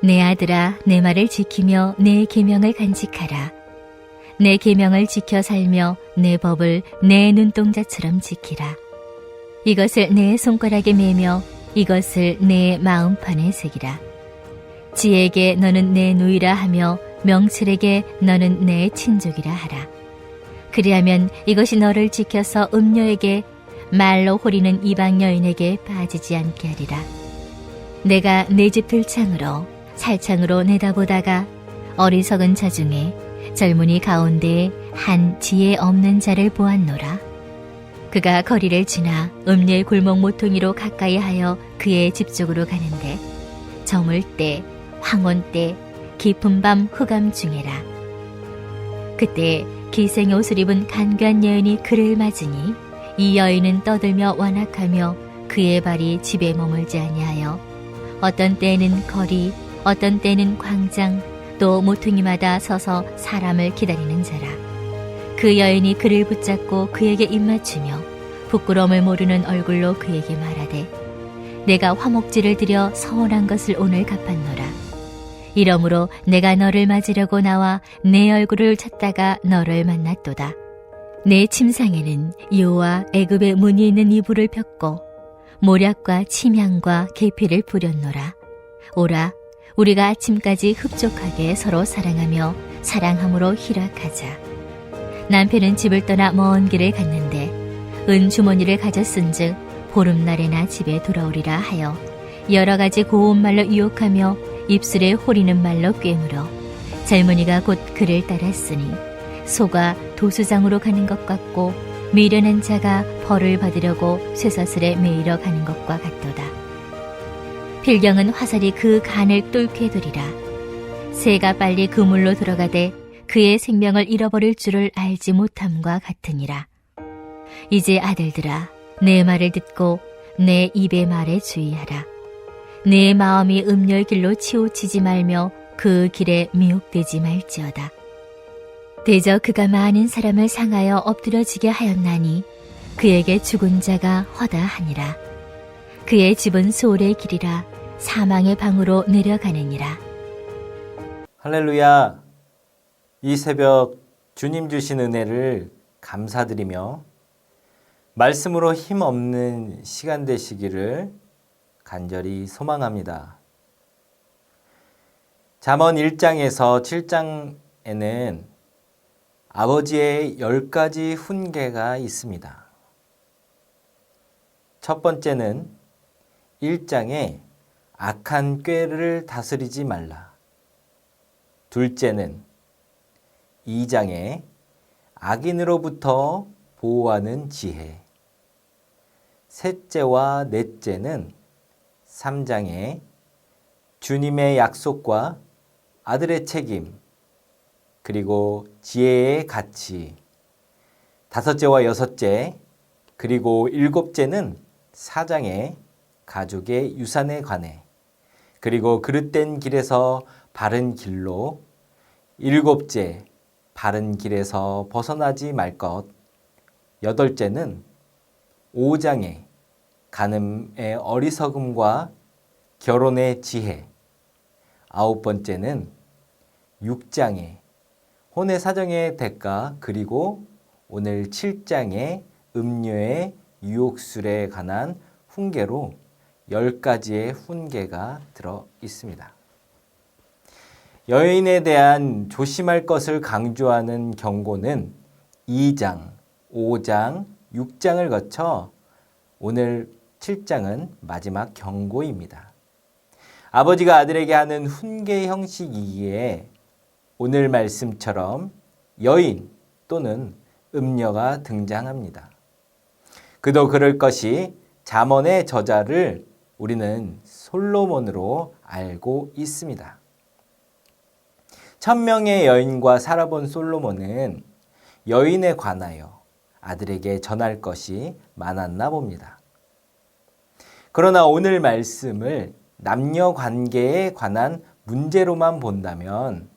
내 아들아, 내 말을 지키며 내 계명을 간직하라. 내 계명을 지켜 살며 내 법을 내 눈동자처럼 지키라. 이것을 내 손가락에 매며 이것을 내 마음판에 새기라. 지에게 너는 내 누이라 하며 명철에게 너는 내 친족이라 하라. 그리하면 이것이 너를 지켜서 음녀에게 말로 호리는 이방 여인에게 빠지지 않게 하리라. 내가 내 집 들창으로 살창으로 내다보다가 어리석은 자 중에 젊은이 가운데에 한 지혜 없는 자를 보았노라. 그가 거리를 지나 음녀의 골목 모퉁이로 가까이 하여 그의 집 쪽으로 가는데 저물 때, 황혼 때, 깊은 밤 흑암 중에라. 그때 기생의 옷을 입은 간교한 여인이 그를 맞으니 이 여인은 떠들며 완악하며 그의 발이 집에 머물지 아니하여 어떤 때에는 거리, 어떤 때는 광장, 또 모퉁이마다 서서 사람을 기다리는 자라. 그 여인이 그를 붙잡고 그에게 입맞추며 부끄러움을 모르는 얼굴로 그에게 말하되 내가 화목제를 드려 서원한 것을 오늘 갚았노라. 이러므로 내가 너를 맞으려고 나와 내 얼굴을 찾다가 너를 만났도다. 내 침상에는 여호와 애굽의 문이 있는 이불을 폈고 모략과 침향과 계피를 뿌렸노라. 오라, 우리가 아침까지 흡족하게 서로 사랑하며 사랑함으로 희락하자. 남편은 집을 떠나 먼 길을 갔는데 은 주머니를 가졌은즉 보름날에나 집에 돌아오리라 하여 여러 가지 고운 말로 유혹하며 입술에 호리는 말로 꿰물어 젊은이가 곧 그를 따랐으니 소가 도수장으로 가는 것 같고 미련한 자가 벌을 받으려고 쇠사슬에 매이러 가는 것과 같도다. 필경은 화살이 그 간을 뚫게 되리라. 새가 빨리 그물로 들어가되 그의 생명을 잃어버릴 줄을 알지 못함과 같으니라. 이제 아들들아, 내 말을 듣고 내 입의 말에 주의하라. 네 마음이 음녀의 길로 치우치지 말며 그 길에 미혹되지 말지어다. 대저 그가 많은 사람을 상하여 엎드려지게 하였나니 그에게 죽은 자가 허다하니라. 그의 집은 소울의 길이라 사망의 방으로 내려가느니라. 할렐루야! 이 새벽 주님 주신 은혜를 감사드리며 말씀으로 힘없는 시간 되시기를 간절히 소망합니다. 잠언 1장에서 7장에는 아버지의 10가지 훈계가 있습니다. 첫 번째는 1장에 악한 꾀를 다스리지 말라. 둘째는 2장에 악인으로부터 보호하는 지혜. 셋째와 넷째는 3장에 주님의 약속과 아들의 책임, 그리고 지혜의 가치. 다섯째와 여섯째, 그리고 일곱째는 4장에 가족의 유산에 관해, 그리고 그릇된 길에서 바른 길로, 일곱째, 바른 길에서 벗어나지 말 것, 여덟째는 5장에 간음의 어리석음과 결혼의 지혜, 아홉 번째는 6장에 혼의 사정의 대가, 그리고 오늘 7장에 음료의 유혹술에 관한 훈계로 10가지의 훈계가 들어 있습니다. 여인에 대한 조심할 것을 강조하는 경고는 2장, 5장, 6장을 거쳐 오늘 7장은 마지막 경고입니다. 아버지가 아들에게 하는 훈계 형식이기에 오늘 말씀처럼 여인 또는 음녀가 등장합니다. 그도 그럴 것이 잠언의 저자를 우리는 솔로몬으로 알고 있습니다. 1000명의 여인과 살아본 솔로몬은 여인에 관하여 아들에게 전할 것이 많았나 봅니다. 그러나 오늘 말씀을 남녀 관계에 관한 문제로만 본다면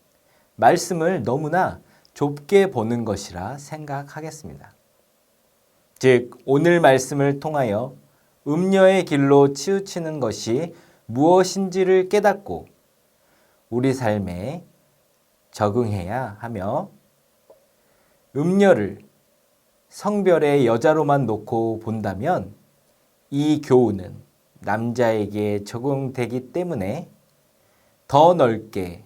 말씀을 너무나 좁게 보는 것이라 생각하겠습니다. 즉, 오늘 말씀을 통하여 음녀의 길로 치우치는 것이 무엇인지를 깨닫고 우리 삶에 적응해야 하며, 음녀를 성별의 여자로만 놓고 본다면 이 교훈은 남자에게 적용되기 때문에 더 넓게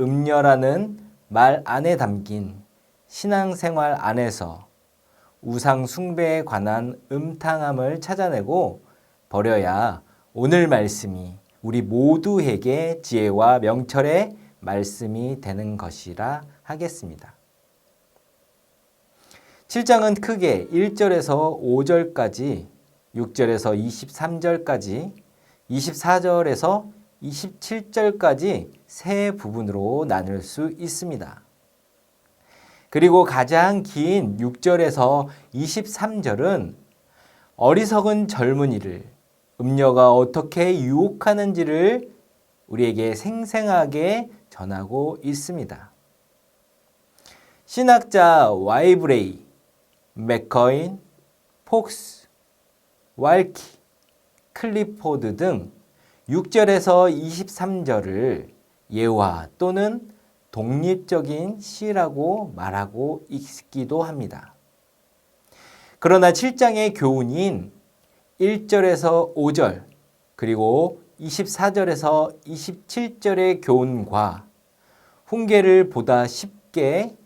음녀라는 말 안에 담긴 신앙생활 안에서 우상 숭배에 관한 음탕함을 찾아내고 버려야 오늘 말씀이 우리 모두에게 지혜와 명철의 말씀이 되는 것이라 하겠습니다. 7장은 크게 1절에서 5절까지, 6절에서 23절까지, 24절에서 27절까지 세 부분으로 나눌 수 있습니다. 그리고 가장 긴 6절에서 23절은 어리석은 젊은이를 음녀가 어떻게 유혹하는지를 우리에게 생생하게 전하고 있습니다. 신학자 와이브레이, 맥커인, 폭스, 왈키, 클리포드 등 6절에서 23절을 예화 또는 독립적인 시라고 말하고 있기도 합니다. 그러나 7장의 교훈인 1절에서 5절 그리고 24절에서 27절의 교훈과 훈계를 보다 쉽게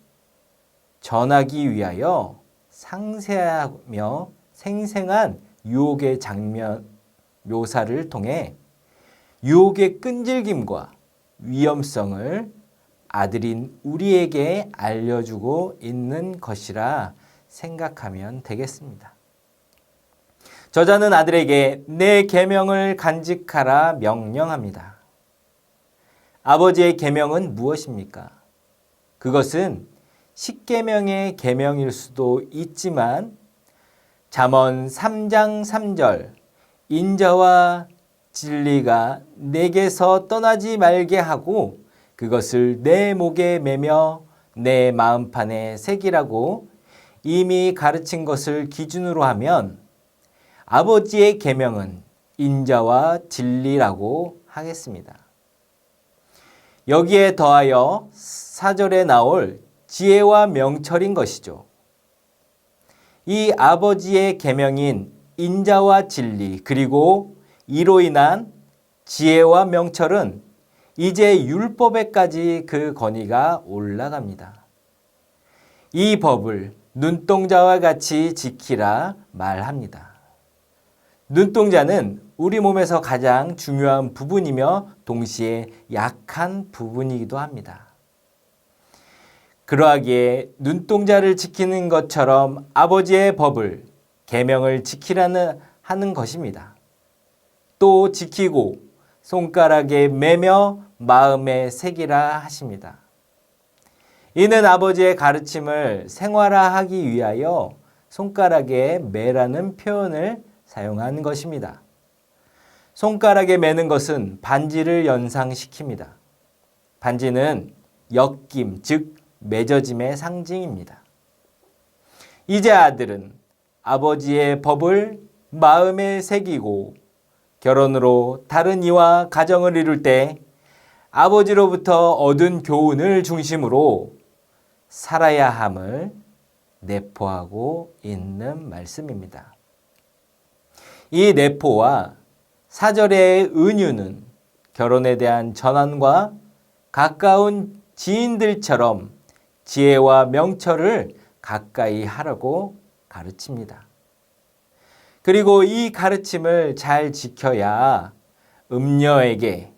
전하기 위하여 상세하며 생생한 유혹의 장면 묘사를 통해 유혹의 끈질김과 위험성을 아들인 우리에게 알려주고 있는 것이라 생각하면 되겠습니다. 저자는 아들에게 내 계명을 간직하라 명령합니다. 아버지의 계명은 무엇입니까? 그것은 십계명의 계명일 수도 있지만 잠언 3장 3절 인자와 진리가 내게서 떠나지 말게 하고 그것을 내 목에 매며 내 마음판에 새기라고 이미 가르친 것을 기준으로 하면 아버지의 계명은 인자와 진리라고 하겠습니다. 여기에 더하여 4절에 나올 지혜와 명철인 것이죠. 이 아버지의 계명인 인자와 진리 그리고 이로 인한 지혜와 명철은 이제 율법에까지 그 권위가 올라갑니다. 이 법을 눈동자와 같이 지키라 말합니다. 눈동자는 우리 몸에서 가장 중요한 부분이며 동시에 약한 부분이기도 합니다. 그러하기에 눈동자를 지키는 것처럼 아버지의 법을 계명을 지키라는 하는 것입니다. 또 지키고 손가락에 매며 마음에 새기라 하십니다. 이는 아버지의 가르침을 생활화하기 위하여 손가락에 매라는 표현을 사용한 것입니다. 손가락에 매는 것은 반지를 연상시킵니다. 반지는 엮임, 즉 맺어짐의 상징입니다. 이제 아들은 아버지의 법을 마음에 새기고 결혼으로 다른 이와 가정을 이룰 때 아버지로부터 얻은 교훈을 중심으로 살아야 함을 내포하고 있는 말씀입니다. 이 내포와 4절의 은유는 결혼에 대한 전환과 가까운 지인들처럼 지혜와 명철을 가까이 하라고 가르칩니다. 그리고 이 가르침을 잘 지켜야 음녀에게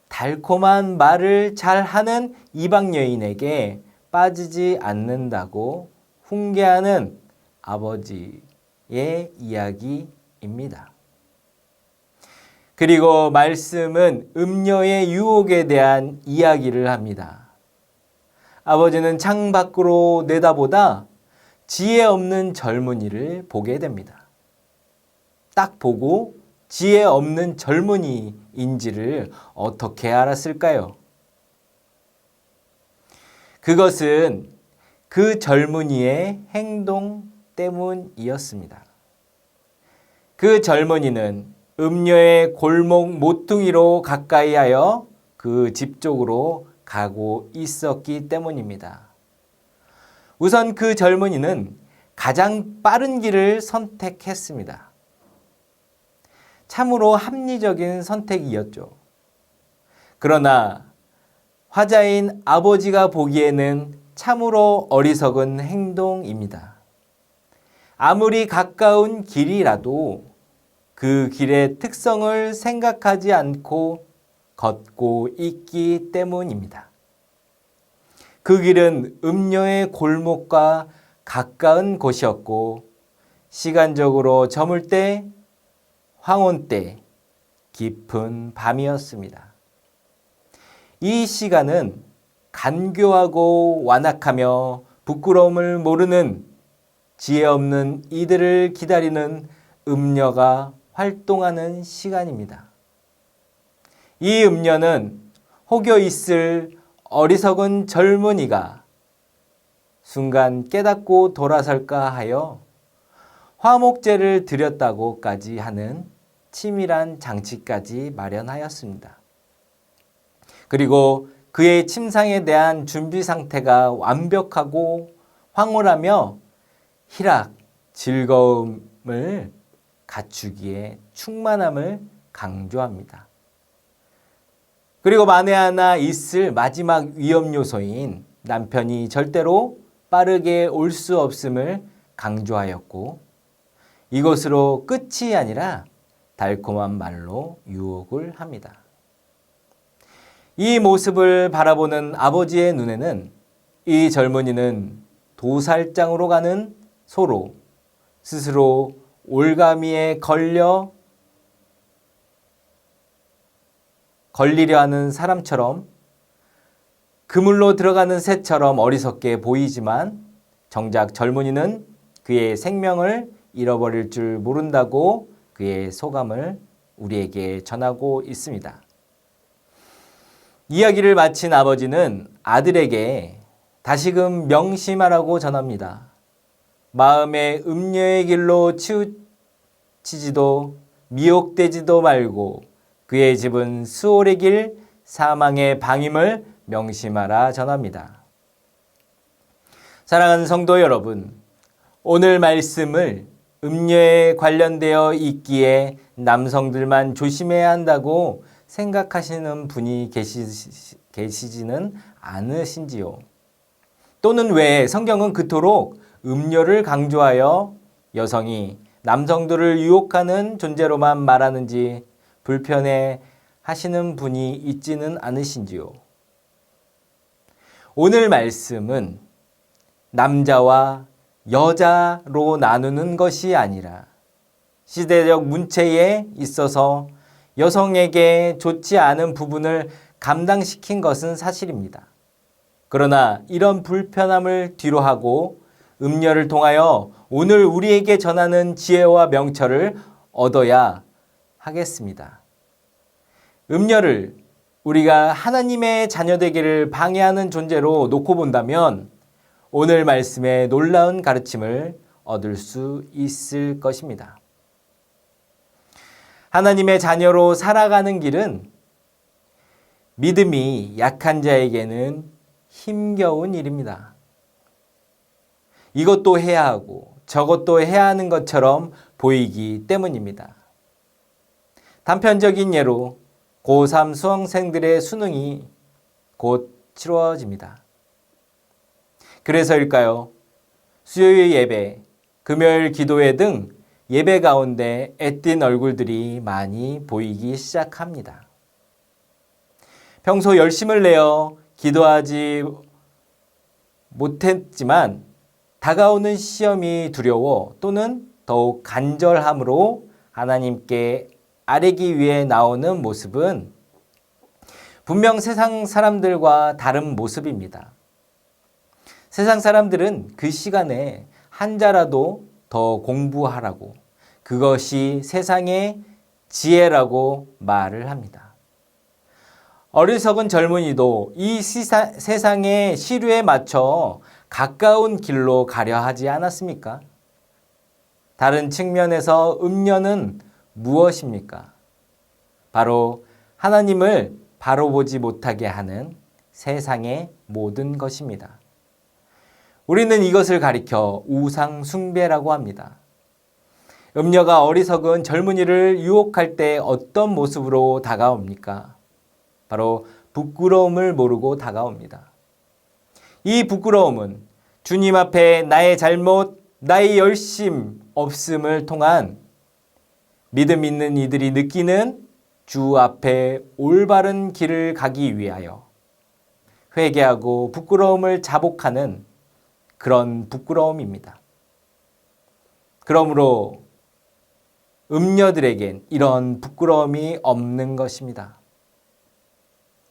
달콤한 말을 잘하는 이방 여인에게 빠지지 않는다고 훈계하는 아버지의 이야기입니다. 그리고 말씀은 음녀의 유혹에 대한 이야기를 합니다. 아버지는 창 밖으로 내다보다 지혜 없는 젊은이를 보게 됩니다. 딱 보고 지혜 없는 젊은이인지를 어떻게 알았을까요? 그것은 그 젊은이의 행동 때문이었습니다. 그 젊은이는 음녀의 골목 모퉁이로 가까이 하여 그 집 쪽으로 가고 있었기 때문입니다. 우선 그 젊은이는 가장 빠른 길을 선택했습니다. 참으로 합리적인 선택이었죠. 그러나 화자인 아버지가 보기에는 참으로 어리석은 행동입니다. 아무리 가까운 길이라도 그 길의 특성을 생각하지 않고 걷고 있기 때문입니다. 그 길은 음녀의 골목과 가까운 곳이었고 시간적으로 저물 때 황혼 때 깊은 밤이었습니다. 이 시간은 간교하고 완악하며 부끄러움을 모르는 지혜 없는 이들을 기다리는 음녀가 활동하는 시간입니다. 이 음녀는 혹여 있을 어리석은 젊은이가 순간 깨닫고 돌아설까 하여 화목제를 드렸다고까지 하는 치밀한 장치까지 마련하였습니다. 그리고 그의 침상에 대한 준비 상태가 완벽하고 황홀하며 희락, 즐거움을 갖추기에 충만함을 강조합니다. 그리고 만에 하나 있을 마지막 위험 요소인 남편이 절대로 빠르게 올 수 없음을 강조하였고 이것으로 끝이 아니라 달콤한 말로 유혹을 합니다. 이 모습을 바라보는 아버지의 눈에는 이 젊은이는 도살장으로 가는 소로 스스로 올가미에 걸리려 하는 사람처럼 그물로 들어가는 새처럼 어리석게 보이지만 정작 젊은이는 그의 생명을 잃어버릴 줄 모른다고 그의 소감을 우리에게 전하고 있습니다. 이야기를 마친 아버지는 아들에게 다시금 명심하라고 전합니다. 마음의 음녀의 길로 치우치지도 미혹되지도 말고 그의 집은 수월의 길 사망의 방임을 명심하라 전합니다. 사랑하는 성도 여러분, 오늘 말씀을 음녀에 관련되어 있기에 남성들만 조심해야 한다고 생각하시는 분이 계시지는 않으신지요? 또는 왜 성경은 그토록 음녀를 강조하여 여성이 남성들을 유혹하는 존재로만 말하는지 불편해 하시는 분이 있지는 않으신지요? 오늘 말씀은 남자와 여자로 나누는 것이 아니라 시대적 문체에 있어서 여성에게 좋지 않은 부분을 감당시킨 것은 사실입니다. 그러나 이런 불편함을 뒤로하고 음녀를 통하여 오늘 우리에게 전하는 지혜와 명철을 얻어야 하겠습니다. 음녀를 우리가 하나님의 자녀되기를 방해하는 존재로 놓고 본다면 오늘 말씀의 놀라운 가르침을 얻을 수 있을 것입니다. 하나님의 자녀로 살아가는 길은 믿음이 약한 자에게는 힘겨운 일입니다. 이것도 해야 하고 저것도 해야 하는 것처럼 보이기 때문입니다. 단편적인 예로 고3 수험생들의 수능이 곧 치러집니다. 그래서일까요? 수요일 예배, 금요일 기도회 등 예배 가운데 애띤 얼굴들이 많이 보이기 시작합니다. 평소 열심을 내어 기도하지 못했지만 다가오는 시험이 두려워 또는 더욱 간절함으로 하나님께 아뢰기 위해 나오는 모습은 분명 세상 사람들과 다른 모습입니다. 세상 사람들은 그 시간에 한자라도 더 공부하라고 그것이 세상의 지혜라고 말을 합니다. 어리석은 젊은이도 이 세상의 시류에 맞춰 가까운 길로 가려 하지 않았습니까? 다른 측면에서 음녀는 무엇입니까? 바로 하나님을 바로 보지 못하게 하는 세상의 모든 것입니다. 우리는 이것을 가리켜 우상 숭배라고 합니다. 음녀가 어리석은 젊은이를 유혹할 때 어떤 모습으로 다가옵니까? 바로 부끄러움을 모르고 다가옵니다. 이 부끄러움은 주님 앞에 나의 잘못, 나의 열심 없음을 통한 믿음 있는 이들이 느끼는 주 앞에 올바른 길을 가기 위하여 회개하고 부끄러움을 자복하는 그런 부끄러움입니다. 그러므로 음녀들에겐 이런 부끄러움이 없는 것입니다.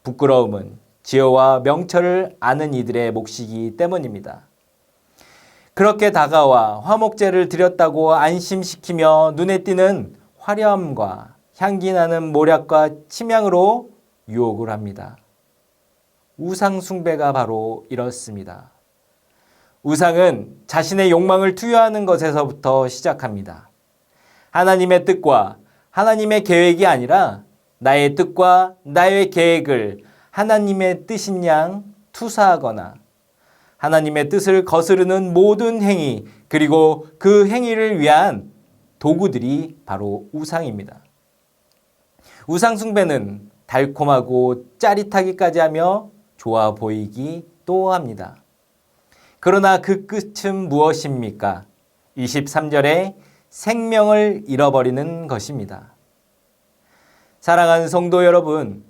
부끄러움은 지혜와 명철을 아는 이들의 몫이기 때문입니다. 그렇게 다가와 화목제를 드렸다고 안심시키며 눈에 띄는 화려함과 향기 나는 모략과 침향으로 유혹을 합니다. 우상 숭배가 바로 이렇습니다. 우상은 자신의 욕망을 투여하는 것에서부터 시작합니다. 하나님의 뜻과 하나님의 계획이 아니라 나의 뜻과 나의 계획을 하나님의 뜻인 양 투사하거나 하나님의 뜻을 거스르는 모든 행위 그리고 그 행위를 위한 도구들이 바로 우상입니다. 우상 숭배는 달콤하고 짜릿하기까지 하며 좋아 보이기도 합니다. 그러나 그 끝은 무엇입니까? 23절에 생명을 잃어버리는 것입니다. 사랑하는 성도 여러분,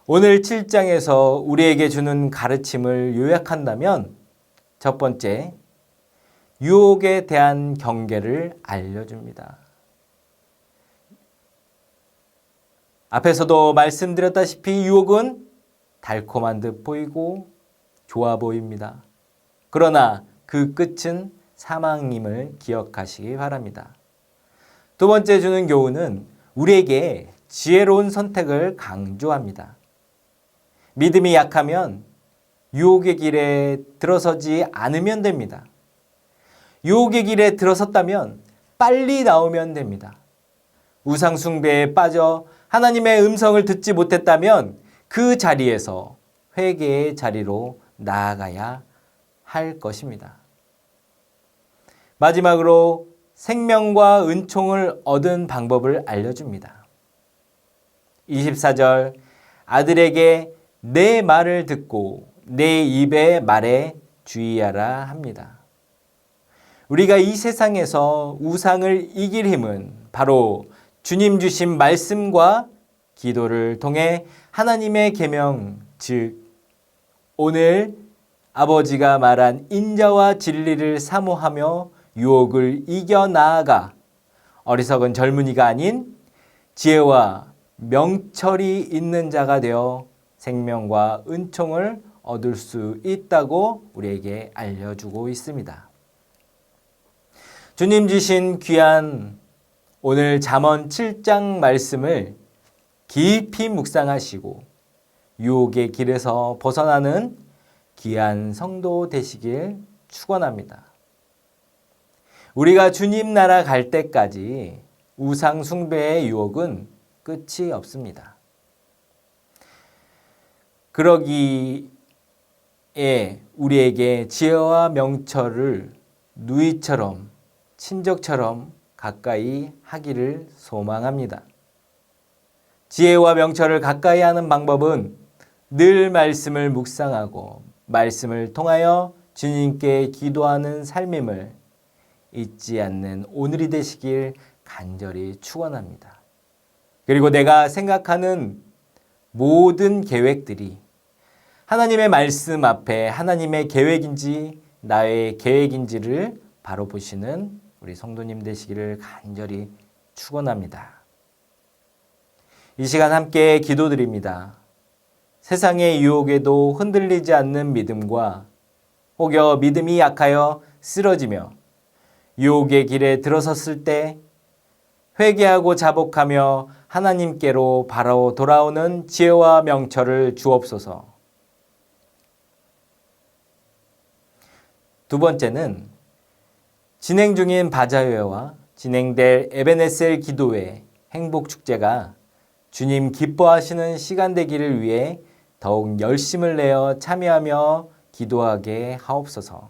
오늘 7장에서 우리에게 주는 가르침을 요약한다면 첫 번째, 유혹에 대한 경계를 알려줍니다. 앞에서도 말씀드렸다시피 유혹은 달콤한 듯 보이고 좋아 보입니다. 그러나 그 끝은 사망임을 기억하시기 바랍니다. 두 번째 주는 교훈은 우리에게 지혜로운 선택을 강조합니다. 믿음이 약하면 유혹의 길에 들어서지 않으면 됩니다. 유혹의 길에 들어섰다면 빨리 나오면 됩니다. 우상 숭배에 빠져 하나님의 음성을 듣지 못했다면 그 자리에서 회개의 자리로 나아가야 할 것입니다. 마지막으로 생명과 은총을 얻은 방법을 알려줍니다. 24절, 아들에게 내 말을 듣고 내 입의 말에 주의하라 합니다. 우리가 이 세상에서 우상을 이길 힘은 바로 주님 주신 말씀과 기도를 통해 하나님의 계명, 즉 오늘 아버지가 말한 인자와 진리를 사모하며 유혹을 이겨나아가 어리석은 젊은이가 아닌 지혜와 명철이 있는 자가 되어 생명과 은총을 얻을 수 있다고 우리에게 알려주고 있습니다. 주님 주신 귀한 오늘 잠언 7장 말씀을 깊이 묵상하시고 유혹의 길에서 벗어나는 귀한 성도 되시길 축원합니다. 우리가 주님 나라 갈 때까지 우상 숭배의 유혹은 끝이 없습니다. 그러기에 우리에게 지혜와 명철을 누이처럼 친족처럼 가까이 하기를 소망합니다. 지혜와 명철을 가까이 하는 방법은 늘 말씀을 묵상하고 말씀을 통하여 주님께 기도하는 삶임을 잊지 않는 오늘이 되시길 간절히 축원합니다. 그리고 내가 생각하는 모든 계획들이 하나님의 말씀 앞에 하나님의 계획인지 나의 계획인지를 바로 보시는 우리 성도님 되시기를 간절히 축원합니다. 이 시간 함께 기도드립니다. 세상의 유혹에도 흔들리지 않는 믿음과 혹여 믿음이 약하여 쓰러지며 유혹의 길에 들어섰을 때 회개하고 자복하며 하나님께로 바로 돌아오는 지혜와 명철을 주옵소서. 두 번째는 진행 중인 바자회와 진행될 에베네셀 기도회 행복축제가 주님 기뻐하시는 시간 되기를 위해 더욱 열심을 내어 참여하며 기도하게 하옵소서.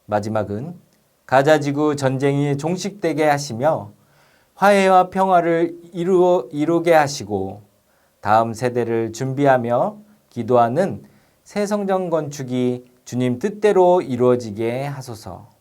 마지막은 가자지구 전쟁이 종식되게 하시며 화해와 평화를 이루게 하시고 다음 세대를 준비하며 기도하는 새 성전 건축이 주님 뜻대로 이루어지게 하소서.